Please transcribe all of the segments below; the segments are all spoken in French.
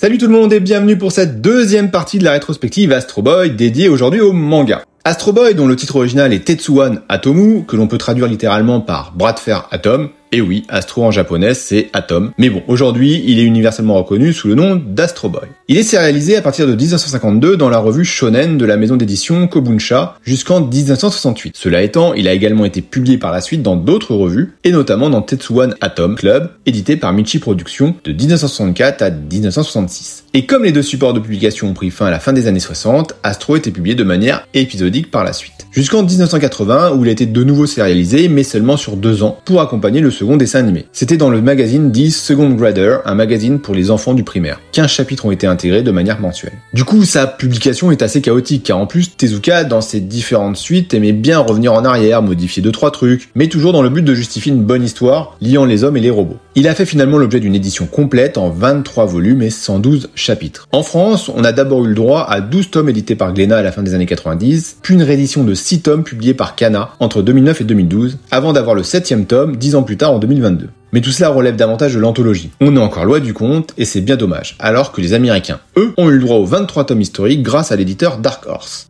Salut tout le monde et bienvenue pour cette deuxième partie de la rétrospective Astro Boy dédiée aujourd'hui au manga. Astro Boy, dont le titre original est Tetsuwan Atomu, que l'on peut traduire littéralement par bras de fer atome. Et oui, Astro en japonais, c'est Atom. Mais bon, aujourd'hui, il est universellement reconnu sous le nom d'Astro Boy. Il est sérialisé à partir de 1952 dans la revue Shonen de la maison d'édition Kobunsha jusqu'en 1968. Cela étant, il a également été publié par la suite dans d'autres revues, et notamment dans Tetsuwan Atom Club, édité par Michi Productions de 1964 à 1966. Et comme les deux supports de publication ont pris fin à la fin des années 60, Astro était publié de manière épisodique par la suite. Jusqu'en 1980, où il a été de nouveau sérialisé, mais seulement sur 2 ans, pour accompagner le second dessin animé. C'était dans le magazine 10 Second Grader, un magazine pour les enfants du primaire. 15 chapitres ont été intégrés de manière mensuelle. Du coup, sa publication est assez chaotique, car en plus, Tezuka, dans ses différentes suites, aimait bien revenir en arrière, modifier 2-3 trucs, mais toujours dans le but de justifier une bonne histoire, liant les hommes et les robots. Il a fait finalement l'objet d'une édition complète en 23 volumes et 112 chapitres. En France, on a d'abord eu le droit à 12 tomes édités par Glénat à la fin des années 90, puis une réédition de 6 tomes publiés par Kana entre 2009 et 2012, avant d'avoir le 7e tome 10 ans plus tard en 2022. Mais tout cela relève davantage de l'anthologie. On est encore loin du compte, et c'est bien dommage, alors que les Américains, eux, ont eu le droit aux 23 tomes historiques grâce à l'éditeur Dark Horse.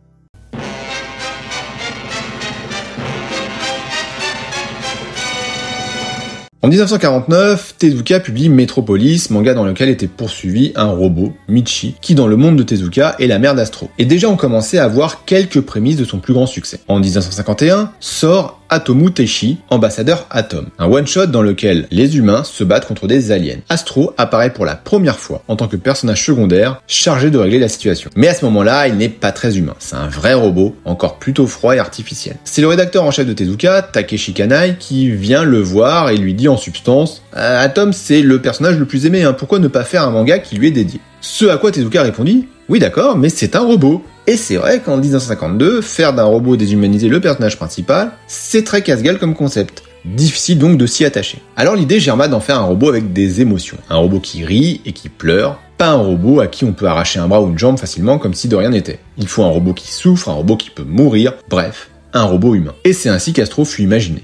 En 1949, Tezuka publie Metropolis, manga dans lequel était poursuivi un robot, Michi, qui dans le monde de Tezuka est la mère d'Astro. Et déjà on commençait à voir quelques prémices de son plus grand succès. En 1951, sort Atomu Teishi, ambassadeur Atom, un one-shot dans lequel les humains se battent contre des aliens. Astro apparaît pour la première fois en tant que personnage secondaire chargé de régler la situation. Mais à ce moment-là, il n'est pas très humain, c'est un vrai robot, encore plutôt froid et artificiel. C'est le rédacteur en chef de Tezuka, Takeshi Kanai, qui vient le voir et lui dit en substance « Atom c'est le personnage le plus aimé, pourquoi ne pas faire un manga qui lui est dédié ?» Ce à quoi Tezuka répondit « Oui d'accord, mais c'est un robot !» Et c'est vrai qu'en 1952, faire d'un robot déshumanisé le personnage principal, c'est très casse-gueule comme concept. Difficile donc de s'y attacher. Alors l'idée germa d'en faire un robot avec des émotions. Un robot qui rit et qui pleure, pas un robot à qui on peut arracher un bras ou une jambe facilement comme si de rien n'était. Il faut un robot qui souffre, un robot qui peut mourir, bref, un robot humain. Et c'est ainsi qu'Astro fut imaginé.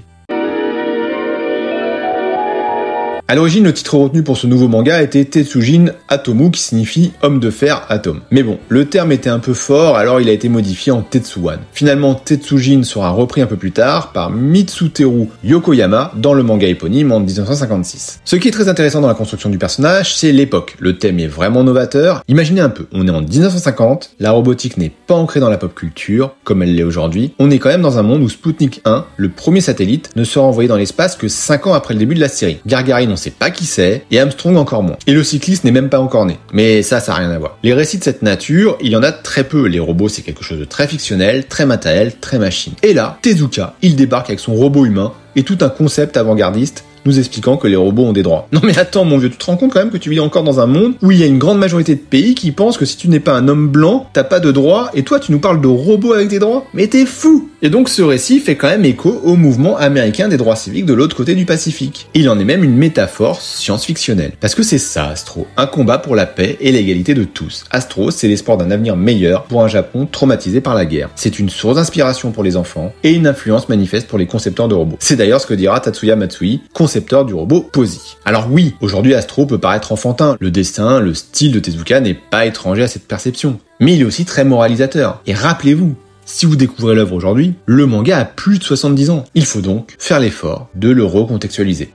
À l'origine, le titre retenu pour ce nouveau manga était Tetsujin Atomu, qui signifie homme de fer atome. Mais bon, le terme était un peu fort, alors il a été modifié en Tetsuwan. Finalement, Tetsujin sera repris un peu plus tard par Mitsuteru Yokoyama dans le manga éponyme en 1956. Ce qui est très intéressant dans la construction du personnage, c'est l'époque. Le thème est vraiment novateur. Imaginez un peu, on est en 1950, la robotique n'est pas ancrée dans la pop culture, comme elle l'est aujourd'hui. On est quand même dans un monde où Sputnik 1, le premier satellite, ne sera envoyé dans l'espace que 5 ans après le début de la série. Gargarine, on sait pas qui c'est, et Armstrong encore moins. Et le cycliste n'est même pas encore né. Mais ça a rien à voir. Les récits de cette nature, il y en a très peu. Les robots, c'est quelque chose de très fictionnel, très matériel, très machine. Et là, Tezuka, il débarque avec son robot humain, et tout un concept avant-gardiste, nous expliquant que les robots ont des droits. Non mais attends mon vieux, tu te rends compte quand même que tu vis encore dans un monde où il y a une grande majorité de pays qui pensent que si tu n'es pas un homme blanc, t'as pas de droits, et toi tu nous parles de robots avec des droits? Mais t'es fou! Et donc ce récit fait quand même écho au mouvement américain des droits civiques de l'autre côté du Pacifique. Il en est même une métaphore science-fictionnelle. Parce que c'est ça Astro, un combat pour la paix et l'égalité de tous. Astro, c'est l'espoir d'un avenir meilleur pour un Japon traumatisé par la guerre. C'est une source d'inspiration pour les enfants et une influence manifeste pour les concepteurs de robots. C'est d'ailleurs ce que dira Tatsuya Matsui, concepteur du robot Posy. Alors oui, aujourd'hui Astro peut paraître enfantin, le dessin, le style de Tezuka n'est pas étranger à cette perception, mais il est aussi très moralisateur. Et rappelez-vous, si vous découvrez l'œuvre aujourd'hui, le manga a plus de 70 ans. Il faut donc faire l'effort de le recontextualiser.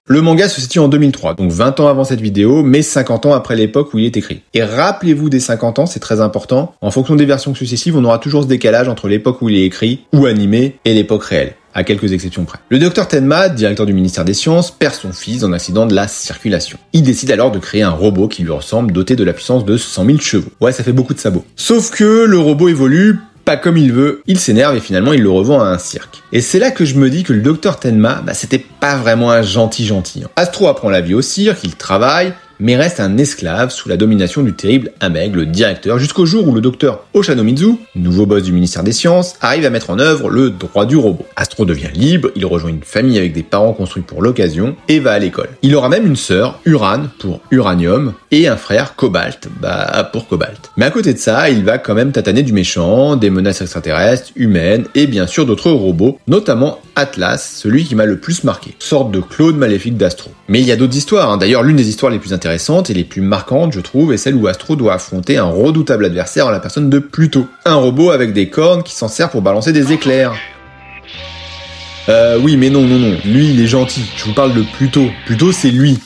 Le manga se situe en 2003, donc 20 ans avant cette vidéo, mais 50 ans après l'époque où il est écrit. Et rappelez-vous des 50 ans, c'est très important. En fonction des versions successives, on aura toujours ce décalage entre l'époque où il est écrit ou animé et l'époque réelle, à quelques exceptions près. Le docteur Tenma, directeur du ministère des Sciences, perd son fils dans un accident de la circulation. Il décide alors de créer un robot qui lui ressemble, doté de la puissance de 100 000 chevaux. Ouais, ça fait beaucoup de sabots. Sauf que le robot évolue pas comme il veut, il s'énerve et finalement il le revend à un cirque. Et c'est là que je me dis que le docteur Tenma, c'était pas vraiment un gentil. Astro apprend la vie au cirque, il travaille, mais reste un esclave sous la domination du terrible Ameg, le directeur, jusqu'au jour où le docteur Oshanomizu, nouveau boss du ministère des Sciences, arrive à mettre en œuvre le droit du robot. Astro devient libre, il rejoint une famille avec des parents construits pour l'occasion et va à l'école. Il aura même une sœur, Uran pour uranium, et un frère, Cobalt, pour Cobalt. Mais à côté de ça, il va quand même tataner du méchant, des menaces extraterrestres, humaines et bien sûr d'autres robots, notamment Atlas, celui qui m'a le plus marqué. Sorte de clone maléfique d'Astro. Mais il y a d'autres histoires, hein. D'ailleurs, l'une des histoires les plus intéressantes et les plus marquantes, je trouve, est celle où Astro doit affronter un redoutable adversaire en la personne de Pluto. Un robot avec des cornes qui s'en sert pour balancer des éclairs. Oui, mais non. Lui, il est gentil. Je vous parle de Pluto. Pluto, c'est lui.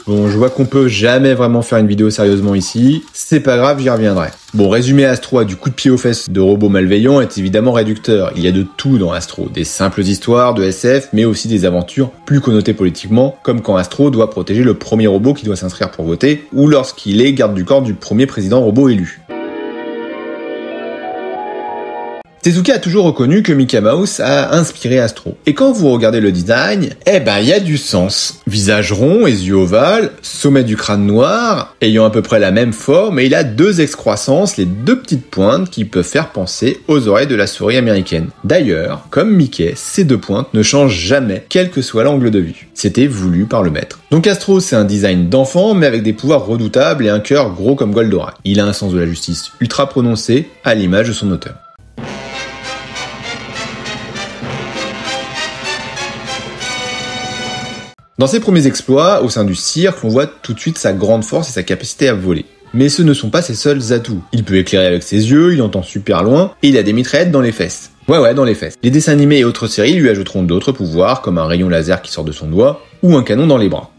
Bon, je vois qu'on peut jamais vraiment faire une vidéo sérieusement ici. C'est pas grave, j'y reviendrai. Bon, résumer Astro à du coup de pied aux fesses de robots malveillants est évidemment réducteur. Il y a de tout dans Astro. Des simples histoires de SF, mais aussi des aventures plus connotées politiquement, comme quand Astro doit protéger le premier robot qui doit s'inscrire pour voter, ou lorsqu'il est garde du corps du premier président robot élu. Tezuka a toujours reconnu que Mickey Mouse a inspiré Astro. Et quand vous regardez le design, il y a du sens. Visage rond, les yeux ovales, sommet du crâne noir, ayant à peu près la même forme, et il a deux excroissances, les deux petites pointes qui peuvent faire penser aux oreilles de la souris américaine. D'ailleurs, comme Mickey, ces deux pointes ne changent jamais, quel que soit l'angle de vue. C'était voulu par le maître. Donc Astro, c'est un design d'enfant, mais avec des pouvoirs redoutables et un cœur gros comme Goldorak. Il a un sens de la justice ultra prononcé, à l'image de son auteur. Dans ses premiers exploits, au sein du cirque, on voit tout de suite sa grande force et sa capacité à voler. Mais ce ne sont pas ses seuls atouts. Il peut éclairer avec ses yeux, il entend super loin, et il a des mitraillettes dans les fesses. Ouais, dans les fesses. Les dessins animés et autres séries lui ajouteront d'autres pouvoirs, comme un rayon laser qui sort de son doigt, ou un canon dans les bras.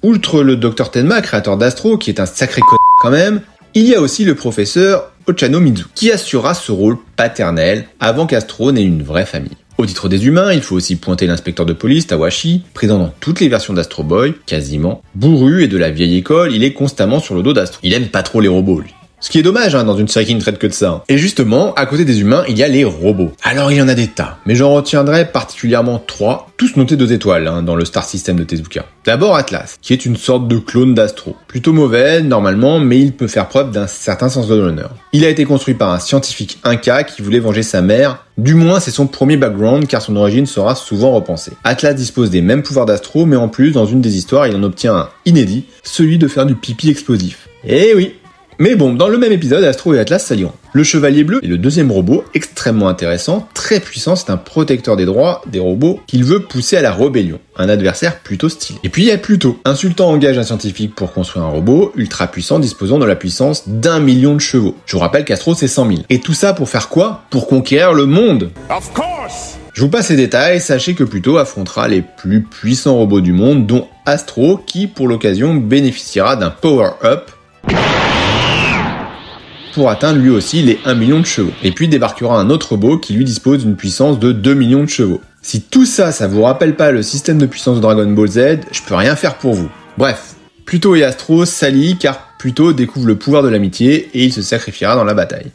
Outre le Dr Tenma, créateur d'Astro, qui est un sacré quand même, il y a aussi le professeur Ochanomizu, qui assurera ce rôle paternel avant qu'Astro n'ait une vraie famille. Au titre des humains, il faut aussi pointer l'inspecteur de police Tawashi, présent dans toutes les versions d'Astro Boy, quasiment. Bourru et de la vieille école, il est constamment sur le dos d'Astro. Il aime pas trop les robots, lui. Ce qui est dommage dans une série qui ne traite que de ça. Et justement, à côté des humains, il y a les robots. Alors il y en a des tas, mais j'en retiendrai particulièrement 3, tous notés 2 étoiles dans le Star System de Tezuka. D'abord Atlas, qui est une sorte de clone d'Astro. Plutôt mauvais, normalement, mais il peut faire preuve d'un certain sens de l'honneur. Il a été construit par un scientifique inca qui voulait venger sa mère. Du moins, c'est son premier background, car son origine sera souvent repensée. Atlas dispose des mêmes pouvoirs d'Astro, mais en plus, dans une des histoires, il en obtient un inédit, celui de faire du pipi explosif. Eh oui! Mais bon, dans le même épisode, Astro et Atlas s'allient. Le Chevalier Bleu est le deuxième robot, extrêmement intéressant, très puissant, c'est un protecteur des droits des robots qu'il veut pousser à la rébellion, un adversaire plutôt stylé. Et puis il y a Pluto. Un sultan engage un scientifique pour construire un robot ultra puissant disposant de la puissance d'1 million de chevaux. Je vous rappelle qu'Astro c'est 100 000. Et tout ça pour faire quoi? Pour conquérir le monde. Of course. Je vous passe les détails, sachez que Pluto affrontera les plus puissants robots du monde, dont Astro, qui pour l'occasion bénéficiera d'un power-up pour atteindre lui aussi les 1 million de chevaux. Et puis débarquera un autre robot qui lui dispose d'une puissance de 2 millions de chevaux. Si tout ça, ça vous rappelle pas le système de puissance de Dragon Ball Z, je peux rien faire pour vous. Bref, Pluto et Astro s'allient car Pluto découvre le pouvoir de l'amitié et il se sacrifiera dans la bataille.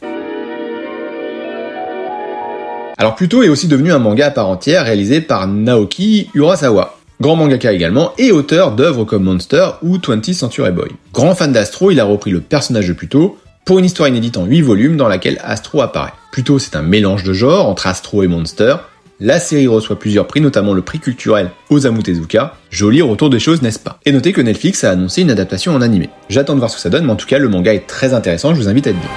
Alors Pluto est aussi devenu un manga à part entière réalisé par Naoki Urasawa. Grand mangaka également et auteur d'œuvres comme Monster ou 20th Century Boy. Grand fan d'Astro, il a repris le personnage de Pluto pour une histoire inédite en 8 volumes dans laquelle Astro apparaît. Pluto, c'est un mélange de genres entre Astro et Monster. La série reçoit plusieurs prix, notamment le prix culturel Osamu Tezuka. Joli retour des choses, n'est-ce pas? Et notez que Netflix a annoncé une adaptation en animé. J'attends de voir ce que ça donne, mais en tout cas, le manga est très intéressant, je vous invite à être bien.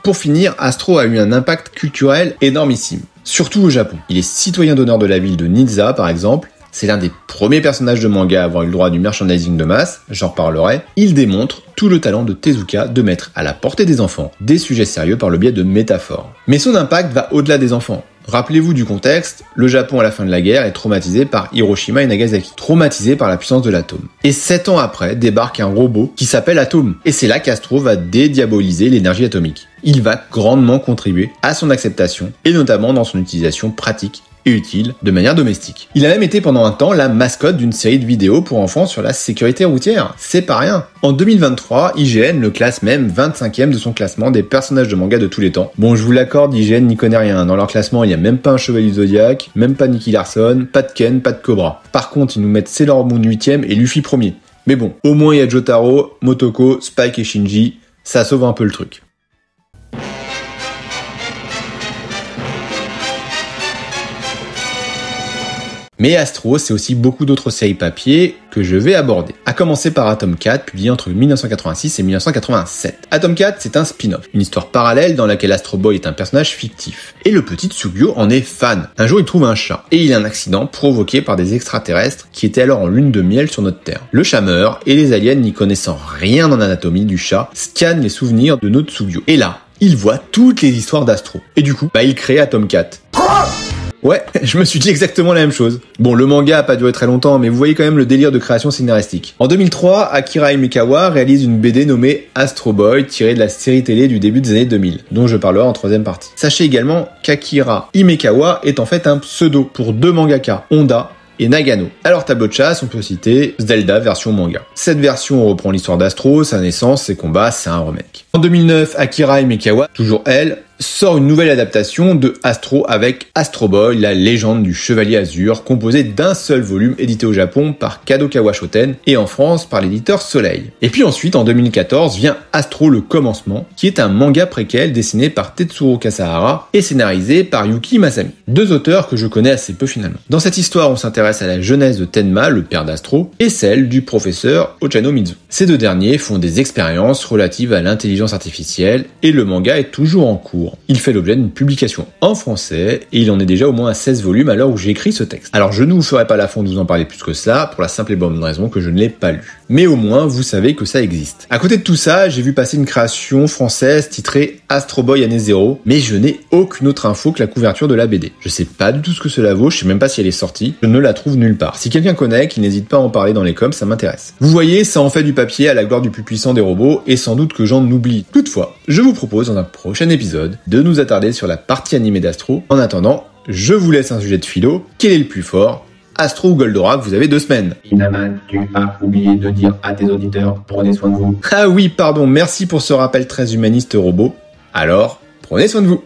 Pour finir, Astro a eu un impact culturel énormissime, surtout au Japon. Il est citoyen d'honneur de la ville de Niza par exemple, c'est l'un des premiers personnages de manga à avoir eu le droit du merchandising de masse, j'en reparlerai. Il démontre tout le talent de Tezuka de mettre à la portée des enfants des sujets sérieux par le biais de métaphores. Mais son impact va au-delà des enfants. Rappelez-vous du contexte, le Japon à la fin de la guerre est traumatisé par Hiroshima et Nagasaki, traumatisé par la puissance de l'atome. Et 7 ans après, débarque un robot qui s'appelle Atome. Et c'est là qu'Astro va dédiaboliser l'énergie atomique. Il va grandement contribuer à son acceptation, et notamment dans son utilisation pratique et utile de manière domestique. Il a même été pendant un temps la mascotte d'une série de vidéos pour enfants sur la sécurité routière. C'est pas rien. En 2023, IGN le classe même 25e de son classement des personnages de manga de tous les temps. Bon, je vous l'accorde, IGN n'y connaît rien. Dans leur classement, il n'y a même pas un Chevalier du Zodiac, même pas Nicky Larson, pas de Ken, pas de Cobra. Par contre, ils nous mettent Sailor Moon 8e et Luffy 1er. Mais bon, au moins il y a Jotaro, Motoko, Spike et Shinji, ça sauve un peu le truc. Mais Astro, c'est aussi beaucoup d'autres séries papier que je vais aborder. À commencer par Atom Cat, publié entre 1986 et 1987. Atom Cat, c'est un spin-off, une histoire parallèle dans laquelle Astro Boy est un personnage fictif. Et le petit Tsugyo en est fan. Un jour, il trouve un chat, et il a un accident provoqué par des extraterrestres qui étaient alors en lune de miel sur notre Terre. Le chat meurt, et les aliens, n'y connaissant rien en anatomie du chat, scannent les souvenirs de notre Tsugyo. Et là, il voit toutes les histoires d'Astro. Et du coup, il crée Atom Cat. Ouais, je me suis dit exactement la même chose. Bon, le manga a pas duré très longtemps, mais vous voyez quand même le délire de création scénaristique. En 2003, Akira Himekawa réalise une BD nommée Astro Boy, tirée de la série télé du début des années 2000, dont je parlerai en troisième partie. Sachez également qu'Akira Himekawa est en fait un pseudo pour deux mangaka, Honda et Nagano. Alors tableau de chasse, on peut citer Zelda version manga. Cette version reprend l'histoire d'Astro, sa naissance, ses combats, c'est un remake. En 2009, Akira Himekawa, toujours elle, sort une nouvelle adaptation de Astro avec Astro Boy, la légende du Chevalier Azur, composée d'un seul volume édité au Japon par Kadokawa Shoten et en France par l'éditeur Soleil. Et puis ensuite, en 2014, vient Astro le commencement, qui est un manga préquel dessiné par Tetsuro Kasahara et scénarisé par Yuki Masami. Deux auteurs que je connais assez peu finalement. Dans cette histoire, on s'intéresse à la jeunesse de Tenma, le père d'Astro, et celle du professeur Ochano Mizu. Ces deux derniers font des expériences relatives à l'intelligence artificielle et le manga est toujours en cours. Il fait l'objet d'une publication en français et il en est déjà au moins à 16 volumes à l'heure où j'écris ce texte. Alors je ne vous ferai pas l'affront de vous en parler plus que ça, pour la simple et bonne raison que je ne l'ai pas lu. Mais au moins, vous savez que ça existe. À côté de tout ça, j'ai vu passer une création française titrée Astro Boy année 0, mais je n'ai aucune autre info que la couverture de la BD. Je sais pas du tout ce que cela vaut, je sais même pas si elle est sortie, je ne la trouve nulle part. Si quelqu'un connaît, qu'il n'hésite pas à en parler dans les coms, ça m'intéresse. Vous voyez, ça en fait du papier à la gloire du plus puissant des robots, et sans doute que j'en oublie. Toutefois, je vous propose dans un prochain épisode de nous attarder sur la partie animée d'Astro. En attendant, je vous laisse un sujet de philo. Quel est le plus fort ? Astro ou Goldorak, vous avez 2 semaines. Inaman, tu as oublié de dire à tes auditeurs, prenez soin de vous. Ah oui, pardon, merci pour ce rappel très humaniste robot. Alors, prenez soin de vous.